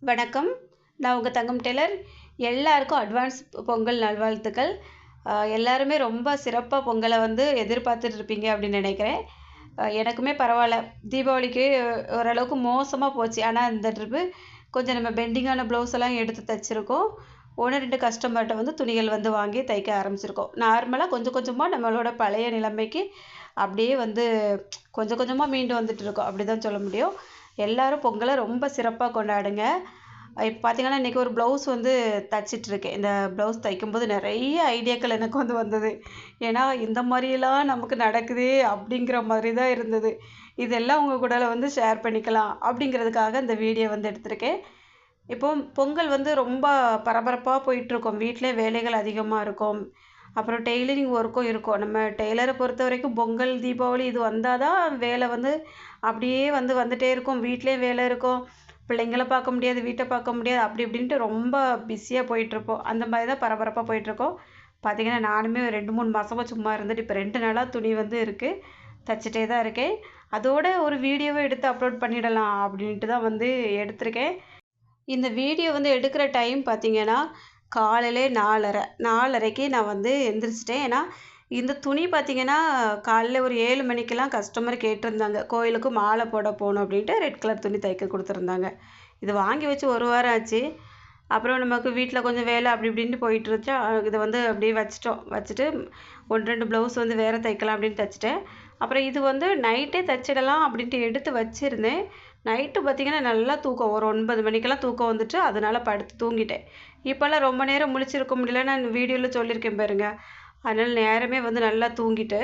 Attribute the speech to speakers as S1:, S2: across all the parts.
S1: வணக்கம். நான் உங்க தங்கம் டெய்லர். எல்லாருக்கும் அட்வான்ஸ் பொங்கல் நல்வாழ்த்துக்கள். எல்லாருமே ரொம்ப சிறப்பா பொங்கலை வந்து எதிர்பார்த்துட்டு இருப்பீங்க அப்படின்னு நினைக்கிறேன். எனக்குமே பரவாயில்ல. தீபாவளிக்கு ஓரளவுக்கு மோசமா போச்சு. ஆனா இந்த ட்ரிப்பு கொஞ்சம் நம்ம பெண்டிங்கான ப்ளவுஸ் எல்லாம் எடுத்து தைச்சிருக்கோம். 1, 2 கஸ்டமர்கிட்ட வந்து துணிகள் வந்து வாங்கி தைக்க ஆரம்பிச்சிருக்கோம். நார்மலா கொஞ்சம் கொஞ்சமா நம்மளோட பழைய நிலைமைக்கு அப்படியே வந்து கொஞ்சம் கொஞ்சமா மீண்டு வந்துட்டு இருக்கோம். அப்படிதான் சொல்ல முடியும். எல்லாரும் பொங்கலை ரொம்ப சிறப்பா கொண்டாடுங்க. இப்போ பார்த்தீங்கன்னா, இன்றைக்கி ஒரு ப்ளவுஸ் வந்து தச்சிட்ருக்கேன். இந்த ப்ளவுஸ் தைக்கும்போது நிறைய ஐடியாக்கள் எனக்கு வந்து வந்தது. ஏன்னா, இந்த மாதிரியெல்லாம் நமக்கு நடக்குதே அப்படிங்கிற மாதிரி தான் இருந்தது. இதெல்லாம் உங்கள் கூட வந்து ஷேர் பண்ணிக்கலாம் அப்படிங்கிறதுக்காக இந்த வீடியோ வந்து எடுத்திருக்கேன். இப்போ பொங்கல் வந்து ரொம்ப பரபரப்பாக போயிட்டுருக்கோம். வீட்டிலே வேலைகள் அதிகமாக இருக்கும். அப்புறம் டெய்லரிங் ஒர்க்கும் இருக்கும். நம்ம டெய்லரை பொறுத்த வரைக்கும் பொங்கல், தீபாவளி இது வந்தால் தான் வேலை வந்து அப்படியே வந்து வந்துட்டே இருக்கும். வீட்டிலேயும் வேலை இருக்கும். பிள்ளைங்கள பார்க்க முடியாது, வீட்டை பார்க்க முடியாது. அப்படி இப்படின்ட்டு ரொம்ப பிஸியாக போயிட்டுருப்போம். அந்த மாதிரி தான் பரபரப்பாக போயிட்டுருக்கோம். பார்த்தீங்கன்னா, நானுமே 2, 3 மாதமா சும்மா இருந்துட்டு இப்போ 2 நாளாக துணி வந்து இருக்குது. தச்சுட்டே தான் இருக்கேன். அதோட ஒரு வீடியோவை எடுத்து அப்லோட் பண்ணிடலாம் அப்படின்ட்டு தான் வந்து எடுத்திருக்கேன். இந்த வீடியோ வந்து எடுக்கிற டைம் பார்த்தீங்கன்னா, காலையிலே 4:30 4:30க்கு நான் வந்து எந்திரிச்சிட்டேன். ஏன்னா, இந்த துணி பார்த்தீங்கன்னா, காலைல ஒரு 7 மணிக்கெல்லாம் கஸ்டமர் கேட்டிருந்தாங்க. கோயிலுக்கு மாலை போட போகணும் அப்படின்ட்டு ரெட் கலர் துணி தைக்க கொடுத்துருந்தாங்க. இது வாங்கி வச்சு 1 வாரம் ஆச்சு. அப்புறம் நமக்கு வீட்டில் கொஞ்சம் வேலை அப்படி இப்படின்ட்டு போயிட்டுருச்சா, இதை வந்து அப்படியே வச்சுட்டோம். வச்சுட்டு 1, 2 ப்ளவுஸ் வந்து வேறு தைக்கலாம் அப்படின்னு தைச்சிட்டேன். அப்புறம் இது வந்து நைட்டே தைச்சிடலாம் அப்படின்ட்டு எடுத்து வச்சுருந்தேன். நைட்டு பார்த்திங்கன்னா நல்லா தூக்கம். ஒரு 9 மணிக்கெல்லாம் தூக்கம் வந்துட்டு அதனால் படுத்து தூங்கிட்டேன். இப்போல்லாம் ரொம்ப நேரம் முழிச்சிருக்க முடியல. நான் வீடியோவில் சொல்லியிருக்கேன் பாருங்க. அதனால் நேரமே வந்து நல்லா தூங்கிட்டு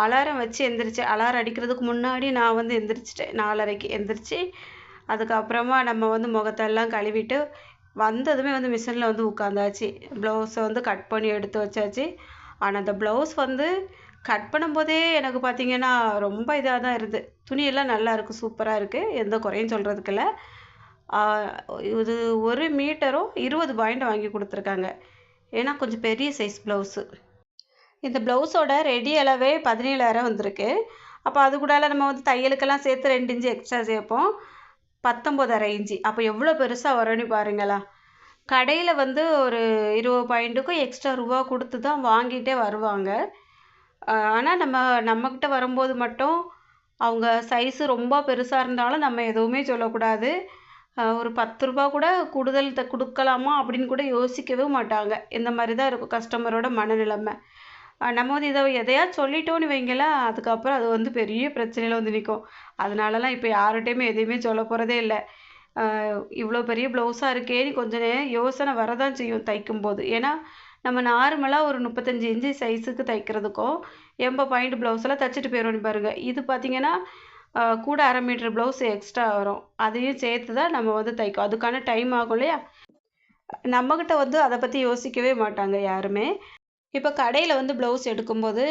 S1: அலாரம் வச்சு எந்திரிச்சேன். அலாரம் அடிக்கிறதுக்கு முன்னாடி நான் வந்து எந்திரிச்சிட்டேன். 4:30க்கு எந்திரிச்சு அதுக்கப்புறமா நம்ம வந்து முகத்தெல்லாம் கழுவிட்டு வந்ததுமே வந்து மிஷினில் வந்து உட்காந்தாச்சு. ப்ளவுஸை வந்து கட் பண்ணி எடுத்து வச்சாச்சு. ஆனால் அந்த ப்ளவுஸ் வந்து கட் பண்ணும்போதே எனக்கு பார்த்தீங்கன்னா ரொம்ப இதாக தான் இருக்குது. துணியெல்லாம் நல்லா இருக்குது, சூப்பராக இருக்குது, எந்த குறையும் சொல்கிறதுக்கு இல்லை. இது 1 மீட்டரும் 20 பாயிண்ட் வாங்கி கொடுத்துருக்காங்க. ஏன்னா கொஞ்சம் பெரிய சைஸ் ப்ளவுஸு. இந்த ப்ளவுஸோட ரெடி அளவே 17,000 வந்திருக்கு. அப்போ அது கூடால நம்ம வந்து தையலுக்கெல்லாம் சேர்த்து 2 இன்ச்சு எக்ஸ்ட்ரா சேர்ப்போம். 19,5 இன்ச்சு. அப்போ எவ்வளோ பெருசாக வரும்னு பாருங்களா. கடையில் வந்து ஒரு 20 பாயிண்ட்டுக்கும் எக்ஸ்ட்ரா ரூபா கொடுத்து தான் வாங்கிட்டே வருவாங்க. ஆனால் நம்மக்கிட்ட வரும்போது மட்டும் அவங்க சைஸு ரொம்ப பெருசாக இருந்தாலும் நம்ம எதுவுமே சொல்லக்கூடாது. ஒரு 10 ரூபா கூட கூடுதல் கொடுக்கலாமா அப்படின்னு கூட யோசிக்கவே மாட்டாங்க. இந்த மாதிரி தான் இருக்கும் கஸ்டமரோட மனநிலைமை. நம்ம வந்து எதையாவது சொல்லிட்டோன்னு வைங்களேன், அதுக்கப்புறம் அது வந்து பெரிய பிரச்சனையில் வந்து நிற்கும். அதனாலலாம் இப்போ யார்கிட்டையுமே எதையுமே சொல்ல போகிறதே இல்லை. இவ்வளோ பெரிய ப்ளவுஸாக இருக்கேன்னு கொஞ்சம் யோசனை வரதான் செய்யும் தைக்கும்போது. ஏன்னா நம்ம நார்மலாக ஒரு 35 இன்ச்சு சைஸுக்கு தைக்கிறதுக்கும் 80 பாயிண்ட் ப்ளவுஸெல்லாம் தைச்சிட்டு போயிடுவோம் பாருங்க. இது பார்த்திங்கன்னா கூட 1/2 மீட்டர் ப்ளவுஸ் எக்ஸ்ட்ரா வரும். அதையும் சேர்த்து தான் நம்ம வந்து தைக்கும். அதுக்கான டைம் ஆகும் இல்லையா. நம்மக்கிட்ட வந்து அதை பற்றி யோசிக்கவே மாட்டாங்க யாருமே. இப்போ கடையில் வந்து ப்ளவுஸ் எடுக்கும்போது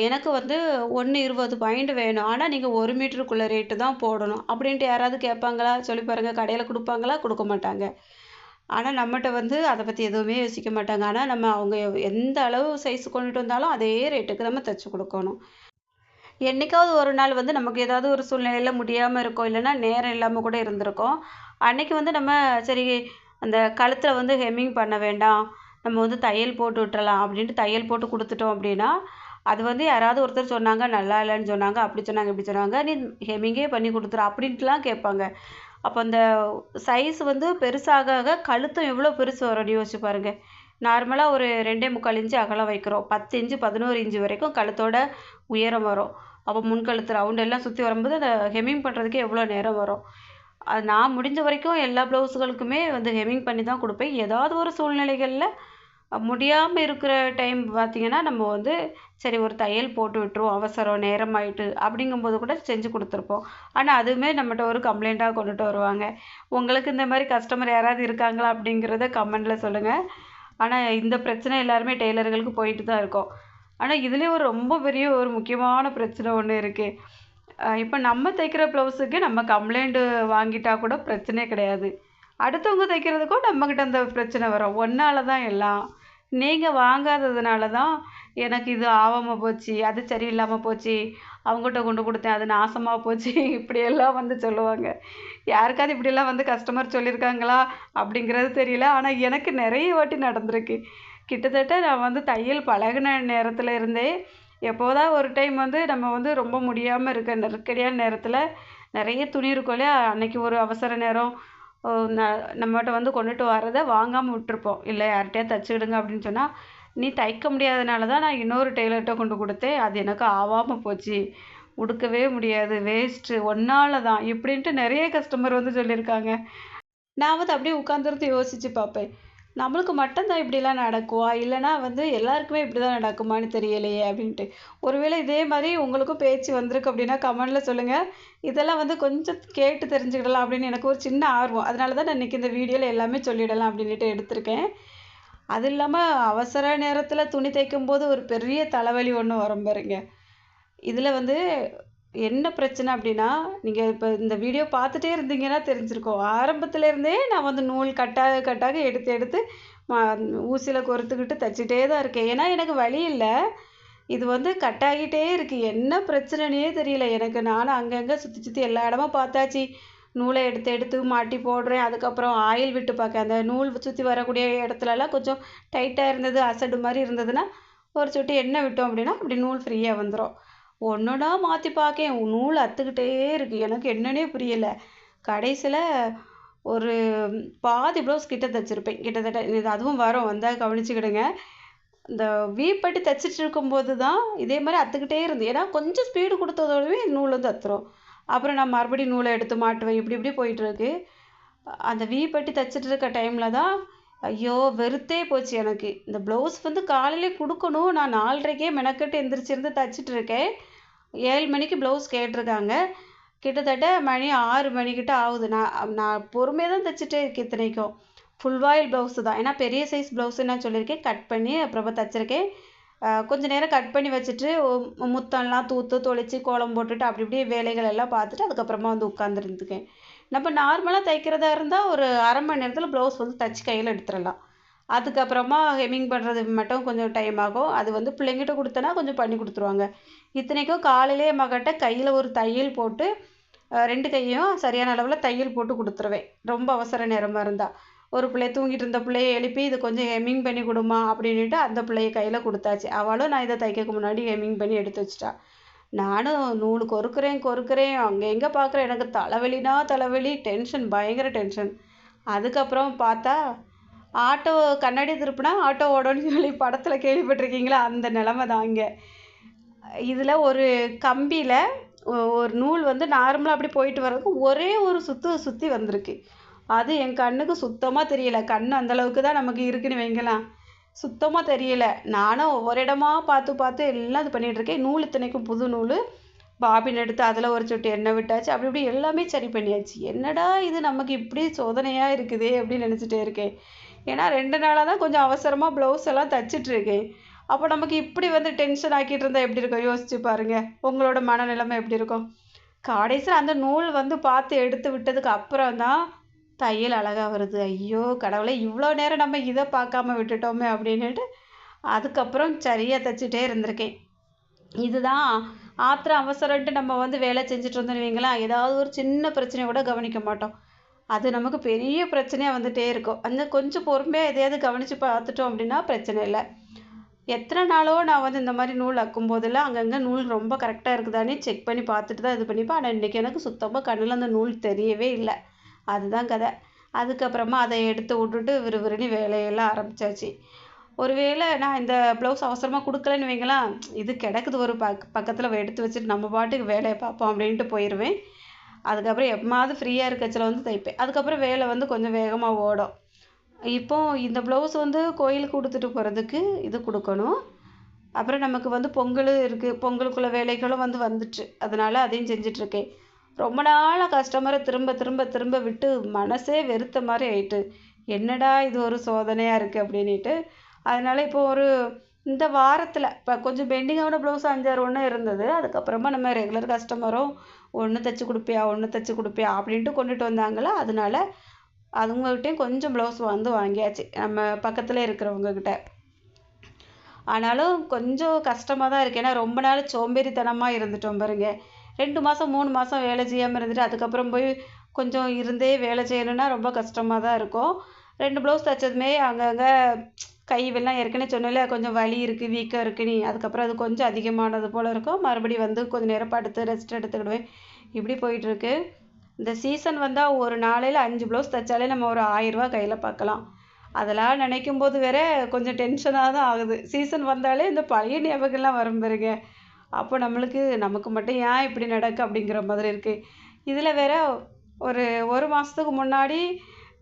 S1: எனக்கு வந்து 1,20 பாயிண்ட் வேணும். ஆனால் நீங்கள் 1 மீட்டருக்குள்ள ரேட்டு தான் போடணும் அப்படின்ட்டு யாராவது கேட்பாங்களா? சொல்லி பாருங்கள். கடையில் கொடுப்பாங்களா? கொடுக்க மாட்டாங்க. ஆனால் நம்மகிட்ட வந்து அதை பற்றி எதுவுமே யோசிக்க மாட்டாங்க. ஆனால் நம்ம அவங்க எந்த அளவு சைஸ் கொண்டுட்டு வந்தாலும் அதே ரேட்டுக்கு நம்ம தைச்சி கொடுக்கணும். என்றைக்காவது ஒரு நாள் வந்து நமக்கு ஏதாவது ஒரு சூழ்நிலையில் முடியாமல் இருக்கும், இல்லைன்னா நேரம் இல்லாமல் கூட இருந்திருக்கும். அன்றைக்கி வந்து நம்ம சரி அந்த கழுத்தில் வந்து ஹெம்மிங் பண்ண வேண்டாம், நம்ம வந்து தையல் போட்டு விட்டுறலாம் அப்படின்ட்டு தையல் போட்டு கொடுத்துட்டோம் அப்படின்னா, அது வந்து யாராவது ஒருத்தர் சொன்னாங்க, நல்லா இல்லைன்னு சொன்னாங்க, அப்படி சொன்னாங்க, இப்படி சொன்னாங்க, நீ ஹெம்மிங்கே பண்ணி கொடுத்துரு அப்படின்ட்டுலாம் கேட்பாங்க. அப்போ அந்த சைஸ் வந்து பெருசாக கழுத்தும் எவ்வளோ பெருசு வரும்னு யோசிச்சு பாருங்கள். நார்மலாக ஒரு 2.25 இன்ச்சு அகலம் வைக்கிறோம். 10 இன்ச்சு 11 இன்ச்சு வரைக்கும் கழுத்தோட உயரம் வரும். அப்போ முன்கழுத்து ரவுண்ட் எல்லாம் சுற்றி வரும்போது அந்த ஹெம்மிங் பண்ணுறதுக்கே எவ்வளோ நேரம் வரும். அது நான் முடிஞ்ச வரைக்கும் எல்லா ப்ளவுஸுகளுக்குமே வந்து ஹெம்மிங் பண்ணி தான் கொடுப்பேன். ஏதாவது ஒரு சூழ்நிலைகளில் முடியாமல் இருக்கிற டைம் பார்த்திங்கன்னா, நம்ம வந்து சரி ஒரு தையல் போட்டு விட்டுருவோம், அவசரம் நேரம் ஆயிட்டு அப்படிங்கும்போது கூட செஞ்சு கொடுத்துருப்போம். ஆனால் அதுவுமே நம்மகிட்ட ஒரு கம்ப்ளைண்ட்டாக கொண்டுட்டு வருவாங்க. உங்களுக்கு இந்த மாதிரி கஸ்டமர் யாராவது இருக்காங்களா அப்படிங்கிறத கமெண்டில் சொல்லுங்கள். ஆனால் இந்த பிரச்சனை எல்லாருமே டெய்லர்களுக்கு போயிட்டு தான் இருக்கோம். ஆனால் இதுலேயும் ஒரு ரொம்ப பெரிய ஒரு முக்கியமான பிரச்சனை ஒன்று இருக்குது. இப்போ நம்ம தைக்கிற ப்ளவுஸுக்கு நம்ம கம்ப்ளைண்ட்டு வாங்கிட்டா கூட பிரச்சனையே கிடையாது. அடுத்தவங்க தைக்கிறதுக்கும் நம்மக்கிட்ட அந்த பிரச்சனை வரும். ஒன்னால தான் எல்லாம். நீங்கள் வாங்காததுனால தான் எனக்கு இது ஆகாமல் போச்சு, அது சரியில்லாமல் போச்சு, அவங்ககிட்ட கொண்டு கொடுத்தேன் அது நாசமாக போச்சு இப்படியெல்லாம் வந்து சொல்லுவாங்க. யாருக்காவது இப்படிலாம் வந்து கஸ்டமர் சொல்லியிருக்காங்களா அப்படிங்கிறது தெரியல. ஆனால் எனக்கு நிறைய வாட்டி நடந்திருக்கு. கிட்டத்தட்ட நான் வந்து தையல் பழகுன நேரத்தில் இருந்தே எப்போதா ஒரு டைம் வந்து நம்ம வந்து ரொம்ப முடியாமல் இருக்க நெருக்கடியான நேரத்தில் நிறைய துணி இருக்கும் இல்லையா, அன்னைக்கு ஒரு அவசர நேரம் நம்மகிட்ட வந்து கொண்டுட்டு வரதை வாங்காமல் விட்டுருப்போம். இல்லை யார்கிட்டயா தச்சுக்கிடுங்க அப்படின்னு சொன்னால், நீ தைக்க முடியாதனால தான் நான் இன்னொரு டெய்லர்கிட்ட கொண்டு கொடுத்தேன், அது எனக்கு ஆவாமல் போச்சு, உடுக்கவே முடியாது, வேஸ்ட்டு, ஒன்னால தான் இப்படின்ட்டு நிறைய கஸ்டமர் வந்து சொல்லியிருக்காங்க. நான் வந்து அப்படியே உட்காந்துருந்து யோசித்து பார்ப்பேன். நம்மளுக்கு மட்டும்தான் இப்படிலாம் நடக்குமா? இல்லைனா வந்து எல்லாருக்குமே இப்படி தான் நடக்குமான்னு தெரியலையே அப்படின்ட்டு. ஒருவேளை இதே மாதிரி உங்களுக்கும் பேச்சு வந்திருக்கு அப்படின்னா கமெண்டில் சொல்லுங்கள். இதெல்லாம் வந்து கொஞ்சம் கேட்டு தெரிஞ்சுக்கிடலாம் அப்படின்னு எனக்கு ஒரு சின்ன ஆர்வம். அதனால தான் நான் இன்றைக்கி இந்த வீடியோவில் எல்லாமே சொல்லிடலாம் அப்படின்ட்டு எடுத்திருக்கேன். அது இல்லாமல் அவசர நேரத்தில் துணி தைக்கும்போது ஒரு பெரிய தலைவலி ஒன்று வரும் பாருங்க. இதில் வந்து என்ன பிரச்சனை அப்படின்னா, நீங்கள் இப்போ இந்த வீடியோ பார்த்துட்டே இருந்தீங்கன்னா தெரிஞ்சிருக்கும். ஆரம்பத்துலேருந்தே நான் வந்து நூல் கட்டாக கட்டாக எடுத்து எடுத்து ஊசியில் கோர்த்துக்கிட்டு தச்சுட்டே தான் இருக்கேன். ஏன்னா எனக்கு வழி இல்லை. இது வந்து கட்டாகிட்டே இருக்குது. என்ன பிரச்சனைனே தெரியல எனக்கு. நானும் அங்கங்கே சுற்றி சுற்றி எல்லா இடமும் பார்த்தாச்சு. நூலை எடுத்து எடுத்து மாட்டி போடுறேன். அதுக்கப்புறம் ஆயில் விட்டு பார்க்க, அந்த நூல் சுற்றி வரக்கூடிய இடத்துலலாம் கொஞ்சம் டைட்டாக இருந்தது, அசடு மாதிரி இருந்ததுன்னா ஒரு சொட்டு எண்ணெய் விட்டோம் அப்படின்னா அப்படி நூல் ஃப்ரீயாக வந்துடும். ஒன்றொன்னா மாற்றி பார்க்கேன், நூல் அத்துக்கிட்டே இருக்குது. எனக்கு என்னன்னே புரியலை. கடைசியில் ஒரு பாதி ப்ளவுஸ் கிட்ட தைச்சிருப்பேன். கிட்டத்தட்ட இது அதுவும் வரும், வந்தால் கவனிச்சுக்கிடுங்க. இந்த வீப்பட்டி தைச்சிட்டு இருக்கும்போது தான் இதே மாதிரி அத்துக்கிட்டே இருந்து, ஏன்னா கொஞ்சம் ஸ்பீடு கொடுத்ததோடவே நூல் வந்து அத்துரும். அப்புறம் நான் மறுபடியும் நூலை எடுத்து மாட்டுவேன். இப்படி இப்படி போயிட்டுருக்கு. அந்த வீப்பட்டி தைச்சிட்டு இருக்க டைமில் தான் ஐயோ வெறுத்தே போச்சு எனக்கு. இந்த ப்ளவுஸ் வந்து காலையிலே கொடுக்கணும். நான் 4:30க்கே மெனக்கட்டு எந்திரிச்சிருந்து தைச்சிட்டு இருக்கேன். 7 மணிக்கு ப்ளவுஸ் கேட்டிருக்காங்க. கிட்டத்தட்ட மணி 6 மணிக்கிட்ட ஆகுது. நான் பொறுமையாக தான் தைச்சிட்டே இருக்கேன். இத்தனைக்கும் ஃபுல் வாயில் ப்ளவுஸு தான். ஏன்னா பெரிய சைஸ் ப்ளவுஸு நான் சொல்லியிருக்கேன், கட் பண்ணி அப்புறமா தைச்சிருக்கேன். கொஞ்சம் நேரம் கட் பண்ணி வச்சுட்டு முத்தம்லாம் தூத்து தொளிச்சு கோலம் போட்டுட்டு அப்படி இப்படி வேலைகள் எல்லாம் பார்த்துட்டு அதுக்கப்புறமா வந்து உட்காந்துருந்துக்கேன். நம்ம நார்மலாக தைக்கிறதா இருந்தால் ஒரு அரை மணி நேரத்தில் ப்ளவுஸ் வந்து தைச்சி கையில் எடுத்துடலாம். அதுக்கப்புறமா ஹெம்மிங் பண்ணுறது மட்டும் கொஞ்சம் டைம் ஆகும். அது வந்து பிள்ளைங்கிட்ட கொடுத்தனா கொஞ்சம் பண்ணி கொடுத்துருவாங்க. இத்தனைக்கும் காலையிலே மகட்ட கையில் ஒரு தையல் போட்டு 2 கையும் சரியான அளவில் தையல் போட்டு கொடுத்துருவேன். ரொம்ப அவசர நேரமாக இருந்தால். ஒரு பிள்ளை தூங்கிட்டு இருந்த பிள்ளையை எழுப்பி இது கொஞ்சம் ஹெம்மிங் பண்ணி கொடுமா அப்படின்ட்டு அந்த பிள்ளைய கையில் கொடுத்தாச்சு. அவளும் நான் இதை தைக்கிறதுக்கு முன்னாடி ஹெம்மிங் பண்ணி எடுத்து வச்சிட்டா. நானும் நூல் கொறுக்கிறேன் அங்கே எங்கே பார்க்குறேன். எனக்கு தலைவலினா தலைவலி, டென்ஷன், பயங்கர டென்ஷன். அதுக்கப்புறம் பார்த்தா ஆட்டோ கண்ணாடி திருப்பினா ஆட்டோ ஓடணும்னு சொல்லி படத்தில் கேள்விப்பட்டிருக்கீங்களா? அந்த நிலமை தான் இங்கே. இதில் ஒரு கம்பியில் ஒரு நூல் வந்து நார்மலாக அப்படி போயிட்டு வர்றதுக்கு ஒரே ஒரு சுற்றி வந்திருக்கு. அது என் கண்ணுக்கு சுத்தமாக தெரியலை. கண் அந்தளவுக்கு தான் நமக்கு இருக்குன்னு வைங்கலாம். சுத்தமாக தெரியலை. நானும் ஒவ்வொரு இடமா பார்த்து பார்த்து எல்லாம் இது பண்ணிகிட்ருக்கேன். நூல் இத்தனைக்கும் புது நூல். பாபின் எடுத்து அதில் ஒரு சொட்டு எண்ணெய் விட்டாச்சு. அப்படி இப்படி எல்லாமே சரி பண்ணியாச்சு. என்னடா இது நமக்கு இப்படி சோதனையாக இருக்குதே அப்படின்னு நினச்சிட்டே இருக்கேன். ஏன்னா 2 நாளாக தான் கொஞ்சம் அவசரமாக ப்ளவுஸ் எல்லாம் தைச்சிட்ருக்கேன். அப்போ நமக்கு இப்படி வந்து டென்ஷன் ஆக்கிட்டு இருந்தால் எப்படி இருக்கும்? யோசிச்சு பாருங்கள், உங்களோட மனநிலைமை எப்படி இருக்கும்? கடைசியில் அந்த நூல் வந்து பார்த்து எடுத்து விட்டதுக்கு அப்புறம் தான் தையல் அழகாக வருது. ஐயோ கடவுளே, இவ்வளோ நேரம் நம்ம இதை பார்க்காம விட்டுட்டோமே அப்படின்ட்டு அதுக்கப்புறம் சரியாக தைச்சிட்டே இருந்திருக்கேன். இதுதான் ஆத்திரம் அவசரம்ட்டு நம்ம வந்து வேலை செஞ்சுட்டு இருந்தோன்னு வைங்களா, ஏதாவது ஒரு சின்ன பிரச்சனையை கூட கவனிக்க மாட்டோம். அது நமக்கு பெரிய பிரச்சனையாக வந்துகிட்டே இருக்கும். அந்த கொஞ்சம் பொறுமையாக எதையாவது கவனித்து பார்த்துட்டோம் அப்படின்னா பிரச்சனை இல்லை. எத்தனை நாளோ நான் வந்து இந்த மாதிரி நூல் அக்கும் போதெல்லாம் அங்கங்கே நூல் ரொம்ப கரெக்டாக இருக்குதானே செக் பண்ணி பார்த்துட்டு தான் இது பண்ணிப்பேன். ஆனால் இன்றைக்கி எனக்கு சுத்தமாக கண்ணில் அந்த நூல் தெரியவே இல்லை. அதுதான் கதை. அதுக்கப்புறமா அதை எடுத்து விட்டுட்டு விறுவிறுன்னு வேலையெல்லாம் ஆரம்பித்தாச்சு. ஒருவேளை நான் இந்த ப்ளவுஸ் அவசரமாக கொடுக்கலன்னு வைங்களேன், இது கிடக்குது ஒரு பக்கத்தில் எடுத்து வச்சுட்டு நம்ம பாட்டுக்கு வேலையை பார்ப்போம் அப்படின்ட்டு போயிடுவேன். அதுக்கப்புறம் எப்போமாவது ஃப்ரீயாக இருக்கச்சில் வந்து தைப்பேன். அதுக்கப்புறம் வேலை வந்து கொஞ்சம் வேகமாக ஓடும். இப்போது இந்த ப்ளவுஸ் வந்து கோயிலுக்கு கொடுத்துட்டு போகிறதுக்கு இது கொடுக்கணும். அப்புறம் நமக்கு வந்து பொங்கல் இருக்குது. பொங்கலுக்குள்ள வேலைகளும் வந்துச்சு. அதனால் அதையும் செஞ்சிட்ருக்கேன். ரொம்ப நாளாக கஸ்டமரை திரும்ப திரும்ப திரும்ப விட்டு மனசே வெறுத்த மாதிரி ஆயிட்டு. என்னடா இது ஒரு சோதனையாக இருக்குது அப்படின்ட்டு. அதனால் இப்போ ஒரு இந்த வாரத்தில் இப்போ கொஞ்சம் பெண்டிங்கான ப்ளவுஸ் 5, 6 ஒன்று இருந்தது. அதுக்கப்புறமா நம்ம ரெகுலர் கஸ்டமரும் ஒன்று தைச்சி கொடுப்பியா அப்படின்ட்டு கொண்டுட்டு வந்தாங்களா, அதனால அவங்ககிட்டையும் கொஞ்சம் ப்ளவுஸ் வாங்கியாச்சு நம்ம பக்கத்தில் இருக்கிறவங்கக்கிட்ட. ஆனாலும் கொஞ்சம் கஷ்டமாக தான் இருக்குது. ஏன்னா ரொம்ப நாள் சோம்பேறித்தனமாக இருந்துட்டோம் பாருங்க. 2 மாதம் 3 மாதம் வேலை செய்யாமல் இருந்துட்டு அதுக்கப்புறம் போய் கொஞ்சம் இருந்தே வேலை செய்யணுன்னா ரொம்ப கஷ்டமாக தான் இருக்கும். 2 ப்ளவுஸ் தைச்சதுமே அங்கங்கே கை வெல்லாம் ஏற்கனவே சொன்னேன்ல கொஞ்சம் வலி இருக்குது, வீக்கம் இருக்குது நீ அதுக்கப்புறம் அது கொஞ்சம் அதிகமானது போல் இருக்கும். மறுபடியும் வந்து கொஞ்சம் நேரம் படுத்து ரெஸ்ட் எடுத்துக்கிடுவேன். இப்படி போயிட்டுருக்கு. இந்த சீசன் வந்தால் ஒரு நாளையில் 5 ப்ளவுஸ் தைச்சாலே நம்ம ஒரு 1000 ரூபா கையில் பார்க்கலாம். அதெல்லாம் நினைக்கும் போது வேற கொஞ்சம் டென்ஷனாக தான் ஆகுது. சீசன் வந்தாலே இந்த பழைய ஞாபகம்லாம் வரும் பாருங்க. அப்போ நமக்கு மட்டும் ஏன் இப்படி நடக்கு அப்படிங்கிற மாதிரி இருக்குது. இதில் வேற ஒரு 1 மாதத்துக்கு முன்னாடி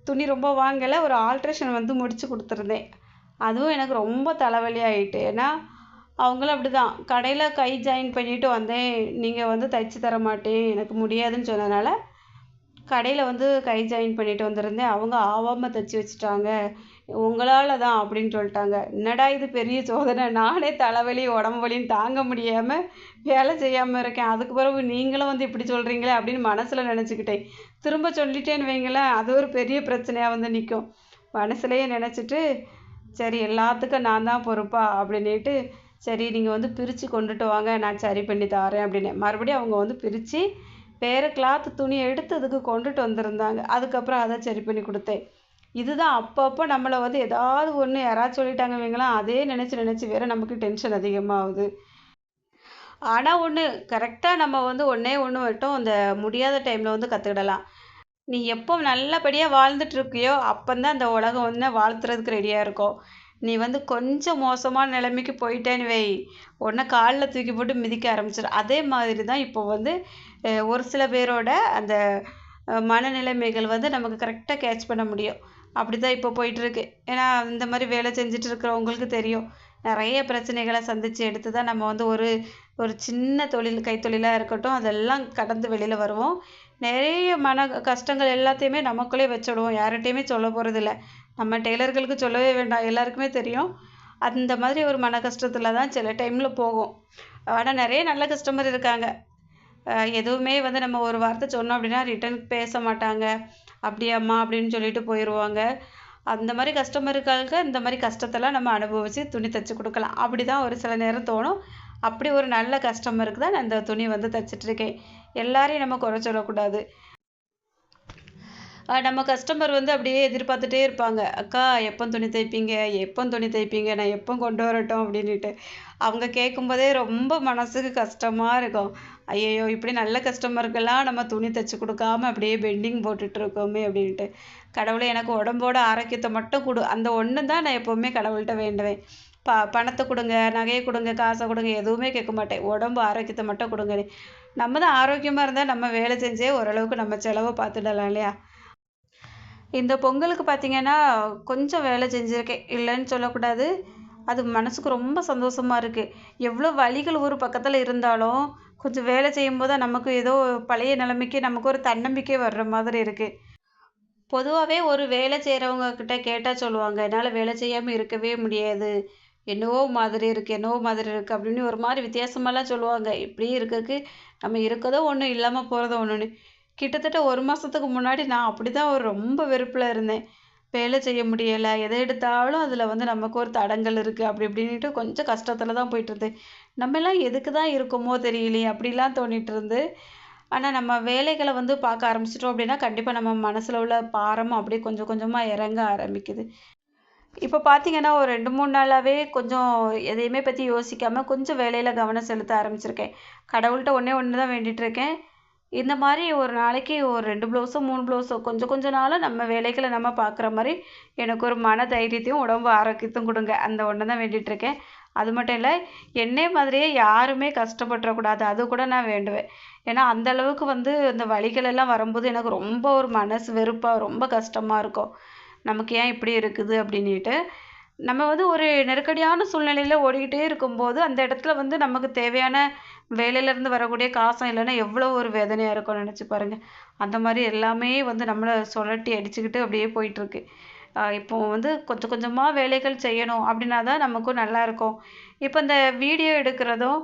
S1: துணி ரொம்ப வாங்கலை, ஒரு ஆல்ட்ரேஷன் வந்து முடித்து கொடுத்துருந்தேன். அதுவும் எனக்கு ரொம்ப தலைவலி ஆகிட்டு. ஏன்னா அவங்களும் அப்படி தான் கடையில் கை ஜாயின் பண்ணிட்டு வந்தேன், நீங்கள் வந்து தைச்சி தர மாட்டேன் எனக்கு முடியாதுன்னு சொன்னதுனால கடையில் வந்து கை ஜாயின் பண்ணிட்டு வந்திருந்தேன். அவங்க ஆவாமல் தைச்சி வச்சுட்டாங்க, உங்களால் தான் அப்படின்னு சொல்லிட்டாங்க. என்னடா இது பெரிய சோதனை, நானே தலைவலி உடம்பு வலின்னு தாங்க முடியாமல் வேலை செய்யாமல் இருக்கேன், அதுக்கு பிறகு நீங்களும் வந்து இப்படி சொல்கிறீங்களே அப்படின்னு மனசில் நினச்சிக்கிட்டேன். திரும்ப சொல்லிட்டேன்னு வைங்களேன், அது ஒரு பெரிய பிரச்சனையாக வந்து நிற்கும். மனசுலையே நினச்சிட்டு சரி எல்லாத்துக்கும் நான் தான் பொறுப்பா அப்படின்ட்டு சரி நீங்கள் வந்து பிரித்து கொண்டுட்டு வாங்க நான் சரி பண்ணி தரேன் அப்படின்னு மறுபடியும் அவங்க வந்து பிரித்து வேறு கிளாத்து துணி எடுத்து அதுக்கு கொண்டுட்டு வந்திருந்தாங்க. அதுக்கப்புறம் அதை சரி பண்ணி கொடுத்தேன். இதுதான் அப்பப்போ நம்மளை வந்து ஏதாவது ஒன்று யாராவது சொல்லிட்டாங்க வைங்களா, அதே நினச்சி வேற நமக்கு டென்ஷன் அதிகமாகுது. ஆனால் ஒன்று கரெக்டாக நம்ம வந்து ஒன்றே ஒன்று மட்டும் அந்த முடியாத டைமில் வந்து கற்றுக்கிடலாம். நீ எப்போ நல்லபடியாக வாழ்ந்துட்டு இருக்கியோ அப்போந்தான் அந்த உலகம் வந்து வாழ்த்துறதுக்கு ரெடியாக இருக்கும். நீ வந்து கொஞ்சம் மோசமான நிலைமைக்கு போயிட்டேன்னு வை, உடனே காலில் தூக்கி போட்டு மிதிக்க ஆரம்பிச்சிடும். அதே மாதிரி தான் இப்போ வந்து ஒரு சில பேரோட அந்த மனநிலைமைகள் வந்து நமக்கு கரெக்டாக கேட்ச் பண்ண முடியும். அப்படி தான் இப்போ போயிட்டுருக்கு. ஏன்னா இந்த மாதிரி வேலை செஞ்சுட்டு இருக்கிறவங்களுக்கு தெரியும், நிறைய பிரச்சனைகளை சந்தித்து எடுத்து தான் நம்ம வந்து ஒரு ஒரு சின்ன தொழில் கைத்தொழிலாக இருக்கட்டும் அதெல்லாம் கடந்து வெளியில் வருவோம். நிறைய மன கஷ்டங்கள் எல்லாத்தையுமே நமக்குள்ளே வச்சுடுவோம், யார்கிட்டையுமே சொல்ல போகிறதில்ல. நம்ம டெய்லர்களுக்கு சொல்லவே வேண்டாம், எல்லாருக்குமே தெரியும். அந்த மாதிரி ஒரு மன கஷ்டத்தில் தான் சில டைமில் போகும். ஆனால் நிறைய நல்ல கஸ்டமர் இருக்காங்க. எதுவுமே வந்து நம்ம ஒரு வார்த்தை சொன்னோம் அப்படின்னா ரிட்டன் பேச மாட்டாங்க. அப்படியாம்மா அப்படின்னு சொல்லிட்டு போயிடுவாங்க. அந்த மாதிரி கஸ்டமருக்காக இந்த மாதிரி கஷ்டத்தெல்லாம் நம்ம அனுபவித்து துணி தைச்சி கொடுக்கலாம். அப்படி தான் ஒரு சில நேரம் தோணும். அப்படி ஒரு நல்ல கஸ்டமருக்கு தான் நான் இந்த துணி வந்து தைச்சிட்ருக்கேன். எல்லாரையும் நம்ம குறை சொல்லக்கூடாது. நம்ம கஸ்டமர் வந்து அப்படியே எதிர்பார்த்துட்டே இருப்பாங்க, அக்கா எப்போ துணி தைப்பீங்க, நான் எப்போ கொண்டு வரட்டும் அப்படின்ட்டு. அவங்க கேட்கும்போதே ரொம்ப மனசுக்கு கஷ்டமாக இருக்கும். ஐயையோ இப்படி நல்ல கஸ்டமருக்கெல்லாம் நம்ம துணி தைச்சி கொடுக்காம அப்படியே பெண்டிங் போட்டுட்ருக்கோமே அப்படின்ட்டு. கடவுளே எனக்கு உடம்போட ஆரோக்கியத்தை மட்டும் கொடு, அந்த ஒன்று தான் நான் எப்போவுமே கடவுள்கிட்ட வேண்டுவேன். பணத்தை கொடுங்க, நகையை கொடுங்க, காசை கொடுங்க, எதுவுமே கேட்க மாட்டேன், உடம்பு ஆரோக்கியத்தை மட்டும் கொடுங்க. நம்ம தான் ஆரோக்கியமாக இருந்தால் நம்ம வேலை செஞ்சே ஓரளவுக்கு நம்ம செலவை பார்த்துடலாம் இல்லையா. இந்த பொங்கலுக்கு பார்த்திங்கன்னா கொஞ்சம் வேலை செஞ்சுருக்கேன், இல்லைன்னு சொல்லக்கூடாது. அது மனசுக்கு ரொம்ப சந்தோஷமாக இருக்குது. எவ்வளோ வலிகள் ஒரு பக்கத்தில் இருந்தாலும் கொஞ்சம் வேலை செய்யும்போது தான் நமக்கு ஏதோ பழைய நிலைமைக்கு நமக்கு ஒரு தன்னம்பிக்கை வர்ற மாதிரி இருக்குது. பொதுவாகவே ஒரு வேலை செய்கிறவங்க கிட்ட கேட்டால் சொல்லுவாங்க, என்னால் வேலை செய்யாமல் இருக்கவே முடியாது, என்னவோ மாதிரி இருக்குது அப்படின்னு ஒரு மாதிரி வித்தியாசமாலாம் சொல்லுவாங்க. இப்படி இருக்கிறதுக்கு நம்ம இருக்கதோ ஒன்று இல்லாமல் போகிறதோ ஒன்றுன்னு. கிட்டத்தட்ட 1 மாதத்துக்கு முன்னாடி நான் அப்படி தான் ஒரு ரொம்ப வெறுப்பில் இருந்தேன். வேலை செய்ய முடியலை, எதை எடுத்தாலும் அதில் வந்து நமக்கு ஒரு தடங்கல் இருக்குது அப்படி இப்படின்ட்டு கொஞ்சம் கஷ்டத்தில் தான் போயிட்டுருந்தேன். நம்மெல்லாம் எதுக்கு தான் இருக்கோமோ தெரியலையே அப்படிலாம் தோணிட்டு இருந்து. ஆனால் நம்ம வேலைகளை வந்து பார்க்க ஆரம்பிச்சிட்டோம் அப்படின்னா கண்டிப்பாக நம்ம மனசில் உள்ள பாரமும் அப்படியே கொஞ்சம் கொஞ்சமாக இறங்க ஆரம்பிக்குது. இப்போ பார்த்தீங்கன்னா ஒரு 2-3 நாளாகவே கொஞ்சம் எதையுமே பற்றி யோசிக்காமல் கொஞ்சம் வேலையில் கவனம் செலுத்த ஆரம்பிச்சிருக்கேன். கடவுள்கிட்ட ஒன்று தான் வேண்டிகிட்ருக்கேன், இந்த மாதிரி ஒரு நாளைக்கு ஒரு 2 ப்ளவுஸோ 3 ப்ளவுஸோ கொஞ்சம் கொஞ்சம் நாளாக நம்ம வேலைகளை நம்ம பார்க்குற மாதிரி எனக்கு ஒரு மன தைரியத்தையும் உடம்பு ஆரோக்கியத்தையும் கொடுங்க, அந்த ஒன்று தான் வேண்டிகிட்ருக்கேன். அது மட்டும் இல்லை, என்னை மாதிரியே யாருமே கஷ்டப்பட்டுறக்கூடாது, அது கூட நான் வேண்டுவேன். ஏன்னா அந்தளவுக்கு வந்து இந்த வலிகள் எல்லாம் வரும்போது எனக்கு ரொம்ப ஒரு மனசு வெறுப்பாக ரொம்ப கஷ்டமாக இருக்கும். நமக்கு ஏன் இப்படி இருக்குது அப்படின்ட்டு. நம்ம வந்து ஒரு நெருக்கடியான சூழ்நிலையில் ஓடிக்கிட்டே இருக்கும்போது அந்த இடத்துல வந்து நமக்கு தேவையான வேலையிலேருந்து வரக்கூடிய காசும் இல்லைன்னா எவ்வளோ ஒரு வேதனையாக இருக்கும்னு நினச்சி பாருங்கள். அந்த மாதிரி எல்லாமே வந்து நம்மளை சுழட்டி அடிச்சுக்கிட்டு அப்படியே போயிட்டுருக்கு. இப்போ வந்து கொஞ்சம் கொஞ்சமாக வேலைகள் செய்யணும் அப்படின்னா தான் நமக்கும் நல்லாயிருக்கும். இப்போ இந்த வீடியோ எடுக்கிறதும்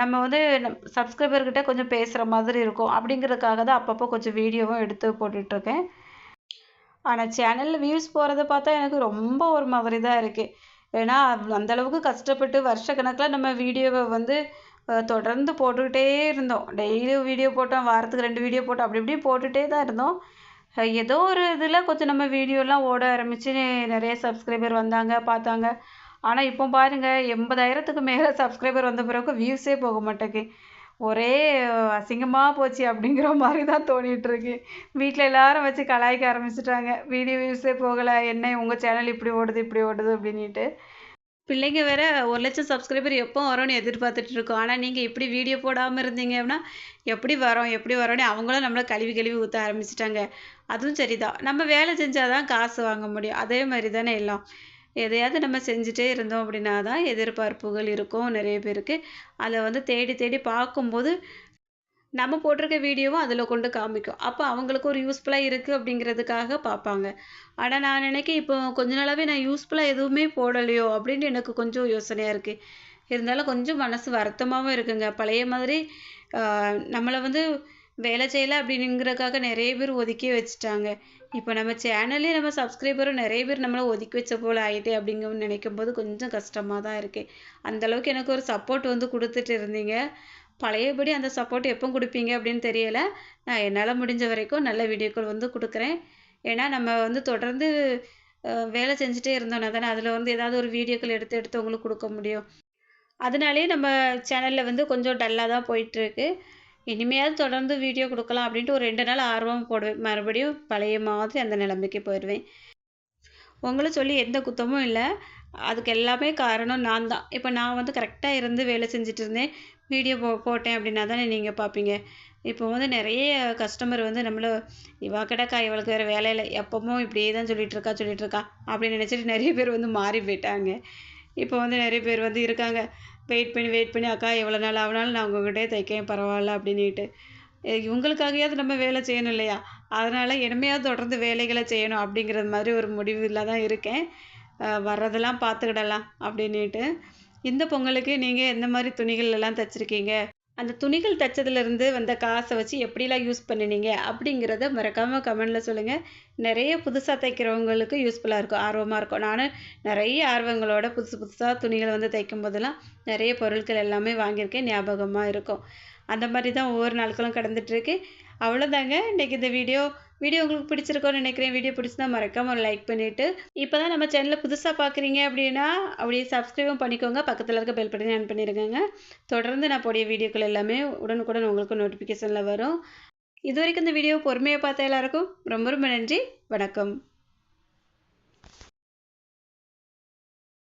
S1: நம்ம வந்து சப்ஸ்கிரைபர்கிட்ட கொஞ்சம் பேசுகிற மாதிரி இருக்கும். அப்படிங்கிறதுக்காக தான் அப்பப்போ கொஞ்சம் வீடியோவும் எடுத்து போட்டுட்ருக்கேன். ஆனால் சேனலில் வியூஸ் போகிறத பார்த்தா எனக்கு ரொம்ப ஒரு மாதிரி தான் இருக்குது. ஏன்னா அந்தளவுக்கு கஷ்டப்பட்டு வருஷக்கணக்கில் நம்ம வீடியோவை வந்து தொடர்ந்து போட்டுக்கிட்டே இருந்தோம். டெய்லியும் வீடியோ போட்டோம், வாரத்துக்கு 2 வீடியோ போட்டோம், அப்படி இப்படி போட்டுகிட்டே தான் இருந்தோம். ஏதோ ஒரு இதில் கொஞ்சம் நம்ம வீடியோலாம் ஓட ஆரம்பித்து நிறைய சப்ஸ்கிரைபர் வந்தாங்க, பார்த்தாங்க. ஆனால் இப்போ பாருங்கள், 80,000க்கு மேலே சப்ஸ்கிரைபர் வந்த பிறகு வியூஸே போக மாட்டேங்குது. ஒரே அசிங்கமாக போச்சு அப்படிங்கிற மாதிரி தான் தோணிகிட்ருக்கு. வீட்டில் எல்லாரும் வச்சு கலாய்க்க ஆரம்பிச்சிட்டாங்க. வீடியோ வியூஸே போகலை, என்ன உங்கள் சேனல் இப்படி ஓடுது இப்படி ஓடுது அப்படின்ட்டு. பிள்ளைங்க வேற 1,00,000 சப்ஸ்கிரைபர் எப்போ வரும்னு எதிர்பார்த்துட்டு இருக்கோம். ஆனால் நீங்கள் இப்படி வீடியோ போடாமல் இருந்தீங்க அப்படின்னா எப்படி வரோம் எப்படி வரோன்னு அவங்களும் நம்மளை கழுவி கழுவி ஊற்ற ஆரம்பிச்சிட்டாங்க. அதுவும் சரிதான், நம்ம வேலை செஞ்சால் தான் காசு வாங்க முடியும். அதே மாதிரி தானே எல்லாம். எதையாவது நம்ம செஞ்சுட்டே இருந்தோம் அப்படின்னா தான் எதிர்பார்ப்புகள் இருக்கும் நிறைய பேருக்கு. அதை வந்து தேடி தேடி பார்க்கும்போது நம்ம போட்டிருக்க வீடியோவும் அதில் கொண்டு காமிக்கும். அப்போ அவங்களுக்கு ஒரு யூஸ்ஃபுல்லாக இருக்குது அப்படிங்கிறதுக்காக பார்ப்பாங்க. ஆனால் நான் நினைக்கிறேன், இப்போ கொஞ்ச நாளாகவே நான் யூஸ்ஃபுல்லாக எதுவுமே போடலையோ அப்படின்னு எனக்கு கொஞ்சம் யோசனையாக இருக்குது. இருந்தாலும் கொஞ்சம் மனசு வருத்தமாகவும் இருக்குங்க. பழைய மாதிரி நம்மளை வந்து வேலை செய்யலை அப்படிங்கிறதுக்காக நிறைய பேர் ஒதுக்கி வச்சுட்டாங்க. இப்போ நம்ம சேனல்லே நம்ம சப்ஸ்கிரைபரும் நிறைய பேர் நம்மளை ஒதுக்கி வச்ச போல் ஆகிட்டே அப்படிங்க நினைக்கும் போது கொஞ்சம் கஷ்டமாக தான் இருக்குது. அந்தளவுக்கு எனக்கு ஒரு சப்போர்ட் வந்து கொடுத்துட்டு இருந்தீங்க. பழையபடி அந்த சப்போர்ட் எப்போ கொடுப்பீங்க அப்படின்னு தெரியலை. நான் என்னால் முடிஞ்ச வரைக்கும் நல்ல வீடியோக்கள் வந்து கொடுக்குறேன். ஏன்னா நம்ம வந்து தொடர்ந்து வேலை செஞ்சுட்டே இருந்தோம்னா தானே அதில் வந்து ஏதாவது ஒரு வீடியோக்கள் எடுத்து எடுத்து உங்களுக்கு கொடுக்க முடியும். அதனாலேயே நம்ம சேனலில் வந்து கொஞ்சம் டல்லாக தான் போயிட்டுருக்கு. இனிமையாவது தொடர்ந்து வீடியோ கொடுக்கலாம் அப்படின்ட்டு ஒரு 2 நாள் ஆர்வம் போடுவேன். மறுபடியும் பழைய மாதிரி அந்த நிலைமைக்கு போயிடுவேன். உங்களை சொல்லி எந்த குத்தமும் இல்லை. அதுக்கு எல்லாமே காரணம் நான் தான். இப்போ நான் வந்து கரெக்டாக இருந்து வேலை செஞ்சுட்டு இருந்தேன், வீடியோ போட்டேன் அப்படின்னா தானே நீங்கள் பார்ப்பீங்க. இப்போ வந்து நிறைய கஸ்டமர் வந்து நம்மளை இவா கிடக்கா, இவளுக்கு வேறு வேலை இல்லை, எப்பவும் இப்படியே தான் சொல்லிகிட்டு இருக்கா அப்படின்னு நினச்சிட்டு நிறைய பேர் வந்து மாறி போயிட்டாங்க. இப்போ வந்து நிறைய பேர் வந்து இருக்காங்க, வெயிட் பண்ணி அக்கா எவ்வளோ நாள் ஆகுனாலும் நான் உங்கள்கிட்டயே தைக்கேன் பரவாயில்ல அப்படின்ட்டு. இவங்களுக்காகயாவது நம்ம வேலை செய்யணும் இல்லையா? அதனால் இனிமையாவது தொடர்ந்து வேலைகளை செய்யணும் அப்படிங்கிறது மாதிரி ஒரு முடிவில் தான் இருக்கேன். வர்றதெல்லாம் பார்த்துக்கிடலாம் அப்படின்ட்டு. இந்த பொங்கலுக்கு நீங்கள் எந்த மாதிரி துணிகள் எல்லாம் தைச்சிருக்கீங்க? அந்த துணிகள் தைச்சதுலேருந்து வந்த காசை வச்சு எப்படிலாம் யூஸ் பண்ணினீங்க அப்படிங்கிறத மறக்காமல் கமெண்டில் சொல்லுங்கள். நிறைய புதுசாக தைக்கிறவங்களுக்கு யூஸ்ஃபுல்லாக இருக்கும், ஆர்வமாக இருக்கும். நானும் நிறைய ஆர்வங்களோட புதுசாக துணிகளை வந்து தைக்கும் போதெல்லாம் நிறைய பொருட்கள் எல்லாமே வாங்கியிருக்கேன், ஞாபகமாக இருக்கும். அந்த மாதிரி தான் ஒவ்வொரு நாட்களும் கடந்துகிட்ருக்கு. அவ்வளோதாங்க இன்றைக்கி இந்த வீடியோ உங்களுக்கு பிடிச்சிருக்கோன்னு நினைக்கிறேன். வீடியோ பிடிச்சிருந்தா மறக்காமல் ஒரு லைக் பண்ணிவிட்டு, இப்போ தான் நம்ம சேனலில் புதுசாக பார்க்குறீங்க அப்படின்னா அப்படியே சப்ஸ்கிரைபும் பண்ணிக்கோங்க. பக்கத்தில் இருக்க பெல் பட்டனை ஆன் பண்ணிடுங்க. தொடர்ந்து நான் போடிய வீடியோக்கள் எல்லாமே உடனுக்குடன் உங்களுக்கு நோட்டிஃபிகேஷனில் வரும். இது வரைக்கும் இந்த வீடியோ பொறுமையாக பார்த்த எல்லாருக்கும் ரொம்ப ரொம்ப நன்றி. வணக்கம்.